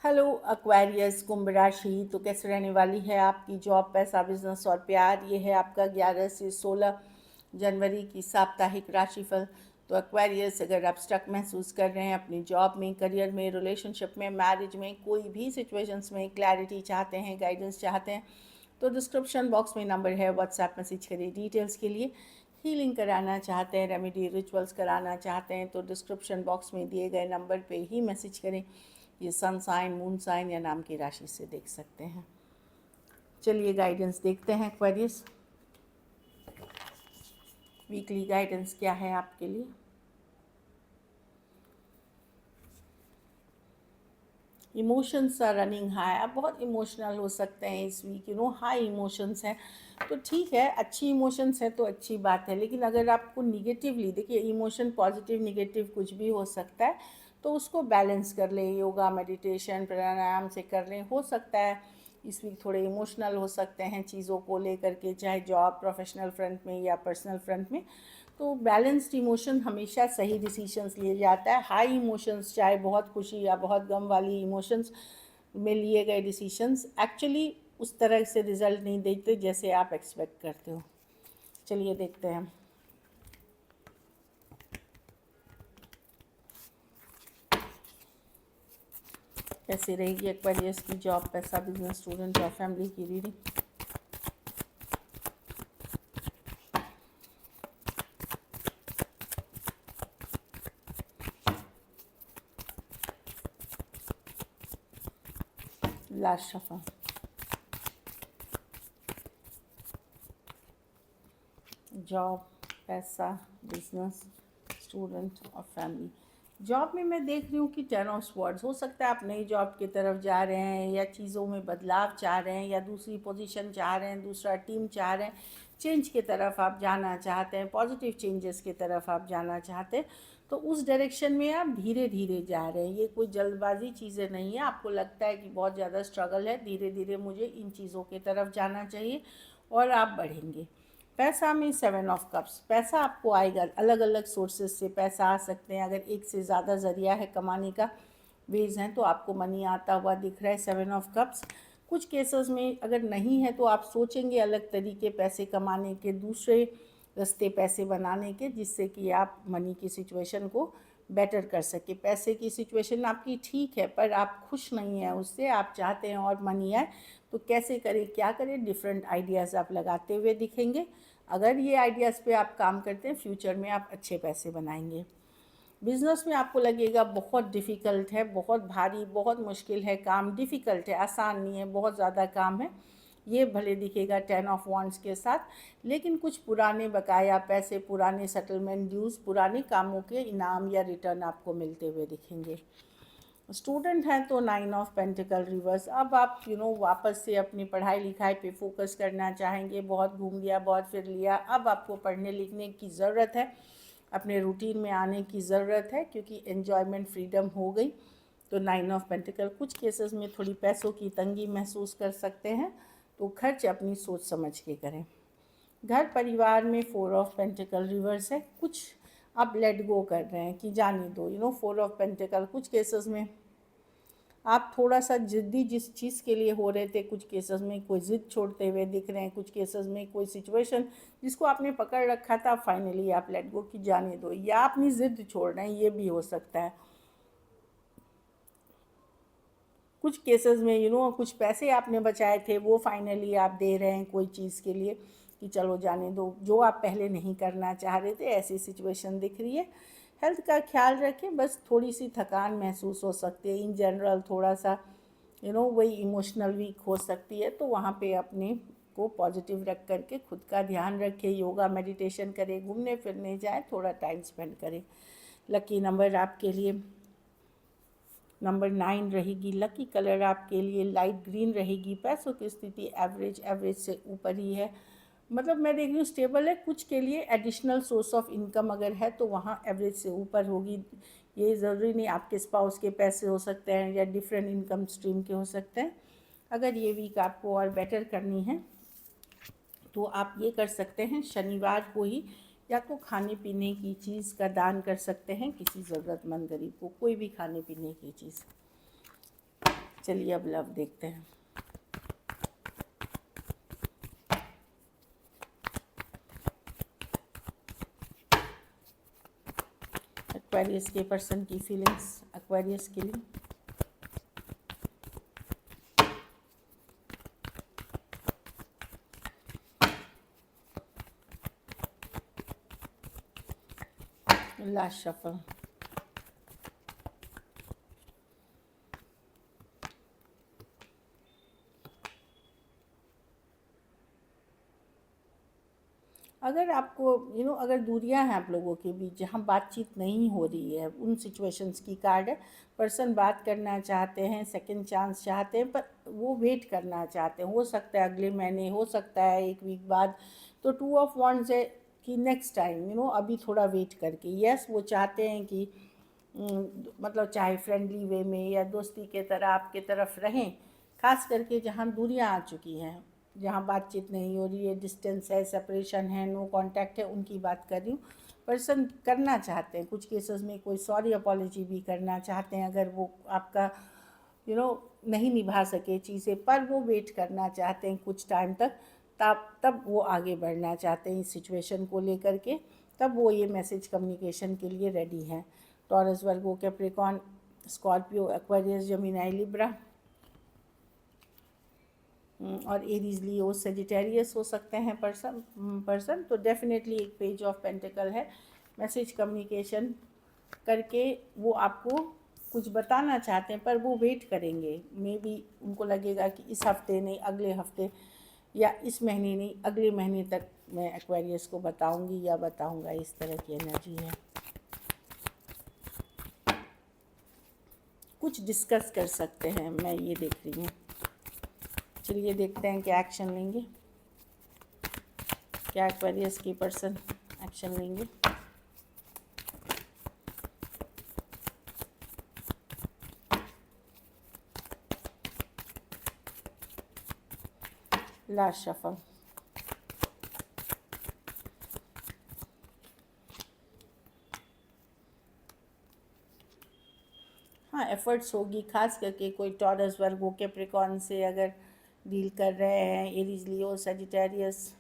Hello Aquarius कुंभ राशि। तो कैसे रहने वाली है आपकी जॉब, पैसा, बिजनेस और प्यार। ये है आपका 11 से 16 जनवरी की साप्ताहिक राशिफल। तो एक्वेरियस, अगर आप स्टक महसूस कर रहे हैं अपनी जॉब में, करियर में, रिलेशनशिप में, मैरिज में, कोई भी सिचुएशंस में क्लैरिटी चाहते हैं, गाइडेंस चाहते हैं, तो डिस्क्रिप्शन बॉक्स में नंबर है, व्हाट्सएप मैसेज करिए डिटेल्स के लिए। हीलिंग कराना चाहते हैं, रेमेडी रिचुअल्स कराना चाहते हैं, तो डिस्क्रिप्शन बॉक्स में दिए गए नंबर पे ही मैसेज करें। ये सन साइन, मून साइन या नाम की राशि से देख सकते हैं। चलिए गाइडेंस देखते हैं एक्वेरियस। वीकली गाइडेंस क्या है आपके लिए। Emotions are running high. आप बहुत इमोशनल हो सकते हैं इस वीक, हाई इमोशंस हैं। तो ठीक है, अच्छी इमोशंस है तो अच्छी बात है, लेकिन अगर आपको निगेटिवली, देखिए इमोशन पॉजिटिव निगेटिव कुछ भी हो सकता है, तो उसको बैलेंस कर लें, योगा मेडिटेशन प्राणायाम से कर लें। हो सकता है इस वीक थोड़े इमोशनल हो सकते हैं चीज़ों को लेकर के, चाहे जॉब, प्रोफेशनल फ्रंट में या पर्सनल फ्रंट में। तो बैलेंस्ड इमोशन हमेशा सही डिसीजंस लिए जाता है। हाई इमोशंस, चाहे बहुत खुशी या बहुत गम वाली इमोशंस में लिए गए डिसीजंस एक्चुअली उस तरह से रिजल्ट नहीं देते जैसे आप एक्सपेक्ट करते हो। चलिए देखते हैं। कैसे रहेगी एक्वेरियस की जॉब, पैसा, बिजनेस, स्टूडेंट और फैमिली की रीडिंग। Last shuffle. जॉब, पैसा, बिजनेस, स्टूडेंट और फैमिली। जॉब में मैं देख रही हूँ कि 10 ऑफ स्वॉर्ड्स। हो सकता है आप नई जॉब की तरफ जा रहे हैं, या चीज़ों में बदलाव चाह रहे हैं, या दूसरी पोजीशन चाह रहे हैं, दूसरा टीम चाह रहे हैं, चेंज की तरफ आप जाना चाहते हैं, पॉजिटिव चेंजेस की तरफ आप जाना चाहते हैं। तो उस डायरेक्शन में आप धीरे धीरे जा रहे हैं। ये कोई जल्दबाजी चीज़ें नहीं है। आपको लगता है कि बहुत ज़्यादा स्ट्रगल है, धीरे धीरे मुझे इन चीज़ों की तरफ जाना चाहिए और आप बढ़ेंगे। पैसा में 7 ऑफ कप्स। पैसा आपको आएगा, अलग अलग सोर्सेज से पैसा आ सकते हैं। अगर एक से ज़्यादा ज़रिया है कमाने का, वेज हैं, तो आपको मनी आता हुआ दिख रहा है 7 ऑफ कप्स। कुछ केसेस में अगर नहीं है तो आप सोचेंगे अलग तरीके पैसे कमाने के, दूसरे रास्ते पैसे बनाने के, जिससे कि आप मनी की सिचुएशन को बेटर कर सके। पैसे की सिचुएशन आपकी ठीक है पर आप खुश नहीं हैं उससे, आप चाहते हैं और मनी आए। तो कैसे करें, क्या करें, डिफरेंट आइडियाज़ आप लगाते हुए दिखेंगे। अगर ये आइडियाज़ पे आप काम करते हैं, फ्यूचर में आप अच्छे पैसे बनाएंगे। बिज़नेस में आपको लगेगा बहुत डिफ़िकल्ट है, बहुत भारी, बहुत मुश्किल है काम, डिफ़िकल्ट है, आसान नहीं है, बहुत ज़्यादा काम है। ये भले दिखेगा 10 ऑफ वॉन्ड्स के साथ, लेकिन कुछ पुराने बकाया पैसे, पुराने सेटलमेंट ड्यूज़, पुराने कामों के इनाम या रिटर्न आपको मिलते हुए दिखेंगे। स्टूडेंट हैं तो 9 ऑफ पेंटिकल रिवर्स। अब आप वापस से अपनी पढ़ाई लिखाई पे फोकस करना चाहेंगे। बहुत घूम लिया, बहुत फिर लिया, अब आपको पढ़ने लिखने की ज़रूरत है, अपने रूटीन में आने की ज़रूरत है, क्योंकि एन्जॉयमेंट फ्रीडम हो गई। तो 9 ऑफ पेंटिकल, कुछ केसेस में थोड़ी पैसों की तंगी महसूस कर सकते हैं, तो खर्च अपनी सोच समझ के करें। घर परिवार में 4 ऑफ पेंटिकल रिवर्स है। कुछ आप लेट गो कर रहे हैं कि जाने दो, 4 ऑफ पेंटिकल। कुछ केसेस में आप थोड़ा सा ज़िद्दी जिस चीज़ के लिए हो रहे थे, कुछ केसेस में कोई ज़िद छोड़ते हुए दिख रहे हैं, कुछ केसेस में कोई सिचुएशन जिसको आपने पकड़ रखा था, फाइनली आप लेट गो की जाने दो, या अपनी ज़िद छोड़ रहे हैं, ये भी हो सकता है। कुछ केसेस में कुछ पैसे आपने बचाए थे वो फाइनली आप दे रहे हैं कोई चीज़ के लिए, कि चलो जाने दो, जो आप पहले नहीं करना चाह रहे थे, ऐसी सिचुएशन दिख रही है। हेल्थ का ख्याल रखें, बस थोड़ी सी थकान महसूस हो सकती है इन जनरल, थोड़ा सा वही इमोशनल वीक हो सकती है। तो वहाँ पे अपने को पॉजिटिव रख करके खुद का ध्यान रखें, योगा मेडिटेशन करें, घूमने फिरने जाएं, थोड़ा टाइम स्पेंड करें। लकी नंबर आपके लिए नंबर 9 रहेगी। लकी कलर आपके लिए लाइट ग्रीन रहेगी। पैसों की स्थिति एवरेज, एवरेज से ऊपर ही है, मतलब मैं देख रही हूँ स्टेबल है। कुछ के लिए एडिशनल सोर्स ऑफ इनकम अगर है तो वहाँ एवरेज से ऊपर होगी। ये ज़रूरी नहीं आपके स्पाउस के पैसे हो सकते हैं, या डिफरेंट इनकम स्ट्रीम के हो सकते हैं। अगर ये वीक आपको और बेटर करनी है तो आप ये कर सकते हैं, शनिवार को ही या तो खाने पीने की चीज़ का दान कर सकते हैं किसी ज़रूरतमंद गरीब को, कोई भी खाने पीने की चीज़। चलिए अब लव देखते हैं। एक्वेरियस के पर्सन की फीलिंग्स एक्वेरियस के लिए। Last shuffle. अगर आपको अगर दूरियां हैं आप लोगों के बीच जहाँ बातचीत नहीं हो रही है, उन सिचुएशंस की कार्ड है। पर्सन बात करना चाहते हैं, सेकंड चांस चाहते हैं, पर वो वेट करना चाहते हैं। हो सकता है अगले महीने, हो सकता है 1 वीक बाद। तो 2 ऑफ वांड्स है कि नेक्स्ट टाइम अभी थोड़ा वेट करके। यस, वो चाहते हैं कि मतलब चाहे फ्रेंडली वे में या दोस्ती के तरह आपके तरफ रहें, खास करके जहाँ दूरियां आ चुकी हैं, जहाँ बातचीत नहीं हो रही है, डिस्टेंस है, सेपरेशन है, नो कांटेक्ट है, उनकी बात कर रही हूँ। पर्सन करना चाहते हैं, कुछ केसेस में कोई सॉरी अपॉलॉजी भी करना चाहते हैं अगर वो आपका नहीं निभा सके चीज़ें, पर वो वेट करना चाहते हैं कुछ टाइम तक। तब वो आगे बढ़ना चाहते हैं इस सिचुएशन को लेकर के। तब वो ये मैसेज कम्युनिकेशन के लिए रेडी हैं। Taurus, Virgo, Capricorn, Scorpio, Aquarius, Gemini, Libra और एरीज, लियो, सेजिटेरियस हो सकते हैं पर्सन। तो डेफिनेटली एक पेज ऑफ पेंटिकल है। मैसेज कम्युनिकेशन करके वो आपको कुछ बताना चाहते हैं, पर वो वेट करेंगे। मे बी उनको लगेगा कि इस हफ्ते नहीं, अगले हफ्ते, या इस महीने नहीं, अगले महीने तक मैं एक्वेरियस को बताऊंगी या बताऊंगा। इस तरह की एनर्जी है। कुछ डिस्कस कर सकते हैं, मैं ये देख रही हूँ। चलिए देखते हैं क्या एक्शन लेंगे, क्या एक्वेरियस की पर्सन एक्शन लेंगे। Last shuffle. हाँ, एफर्ट्स होगी, खास करके कोई टॉरस, वर्गो, कैप्रिकॉर्न से अगर डील कर रहे हैं, एरीज, लियो, सजिटेरियस।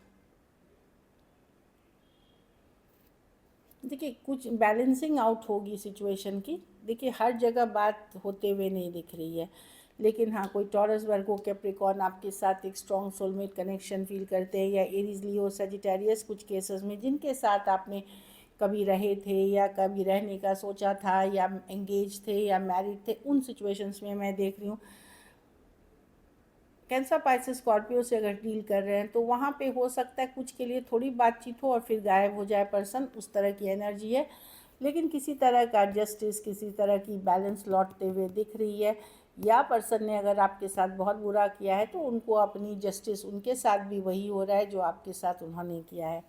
देखिए कुछ बैलेंसिंग आउट होगी सिचुएशन की। देखिए हर जगह बात होते हुए नहीं दिख रही है, लेकिन हाँ, कोई टॉरस, वर्गो, कैप्रिकॉर्न आपके साथ एक स्ट्रॉन्ग सोलमेट कनेक्शन फील करते हैं, या एरीज, लियो, सजिटेरियस कुछ केसेस में जिनके साथ आपने कभी रहे थे या कभी रहने का सोचा था, या एंगेज थे या मैरिड थे, उन सिचुएशंस में मैं देख रही हूँ। कैंसर, पाइसेस, स्कॉर्पियो से अगर डील कर रहे हैं तो वहाँ पे हो सकता है कुछ के लिए थोड़ी बातचीत हो और फिर गायब हो जाए पर्सन, उस तरह की एनर्जी है। लेकिन किसी तरह का जस्टिस, किसी तरह की बैलेंस लौटते हुए दिख रही है। या पर्सन ने अगर आपके साथ बहुत बुरा किया है तो उनको अपनी जस्टिस, उनके साथ भी वही हो रहा है जो आपके साथ उन्होंने किया है।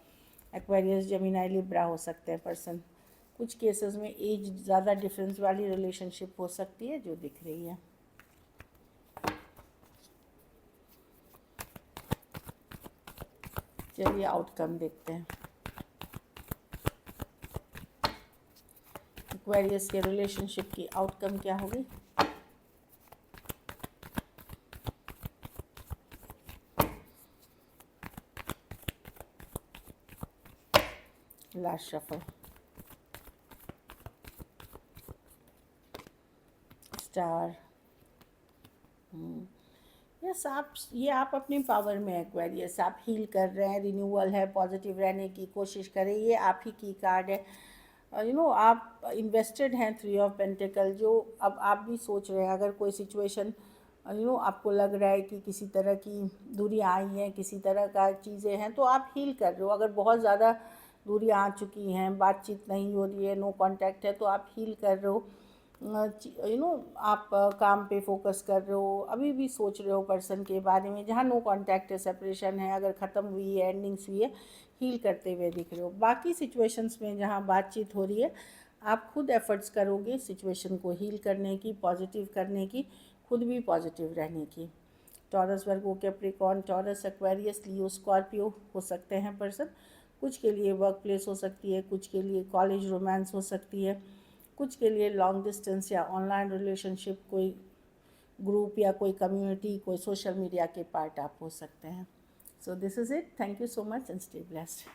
एक्वेरियस, जेमिनी, लिब्रा हो सकते हैं पर्सन। कुछ केसेस में एज ज़्यादा डिफरेंस वाली रिलेशनशिप हो सकती है जो दिख रही है। चलिए आउटकम देखते हैं। एक्वेरियस के रिलेशनशिप की आउटकम क्या होगी। Last shuffle. स्टार। यस, आप अपने पावर में एक्वेरियस, आप हील कर रहे हैं, रिन्यूअल है, पॉजिटिव रहने की कोशिश करें, ये आप ही की कार्ड है। आप इन्वेस्टेड हैं, 3 ऑफ पेंटिकल, जो अब आप भी सोच रहे हैं। अगर कोई सिचुएशन आपको लग रहा है कि किसी तरह की दूरी आई है, किसी तरह का चीज़ें हैं, तो आप हील कर रहे हो। अगर बहुत ज़्यादा दूरी आ चुकी हैं, बातचीत नहीं हो रही है, नो कांटेक्ट है, तो आप हील कर रहे हो। आप काम पे फोकस कर रहे हो, अभी भी सोच रहे हो पर्सन के बारे में। जहाँ नो कांटेक्ट है, सेपरेशन है, अगर ख़त्म हुई है, एंडिंग्स हुई है, हील करते हुए दिख रहे हो। बाकी सिचुएशंस में जहाँ बातचीत हो रही है, आप खुद एफर्ट्स करोगे सिचुएशन को हील करने की, पॉजिटिव करने की, खुद भी पॉजिटिव रहने की। Taurus, Virgo, Capricorn, taurus, Aquarius, लियो, स्कॉर्पियो हो सकते हैं पर्सन। कुछ के लिए वर्क प्लेस हो सकती है, कुछ के लिए कॉलेज रोमांस हो सकती है, कुछ के लिए लॉन्ग डिस्टेंस या ऑनलाइन रिलेशनशिप, कोई ग्रुप या कोई कम्युनिटी, कोई सोशल मीडिया के पार्ट आप हो सकते हैं। So this is it. Thank you so much and stay blessed.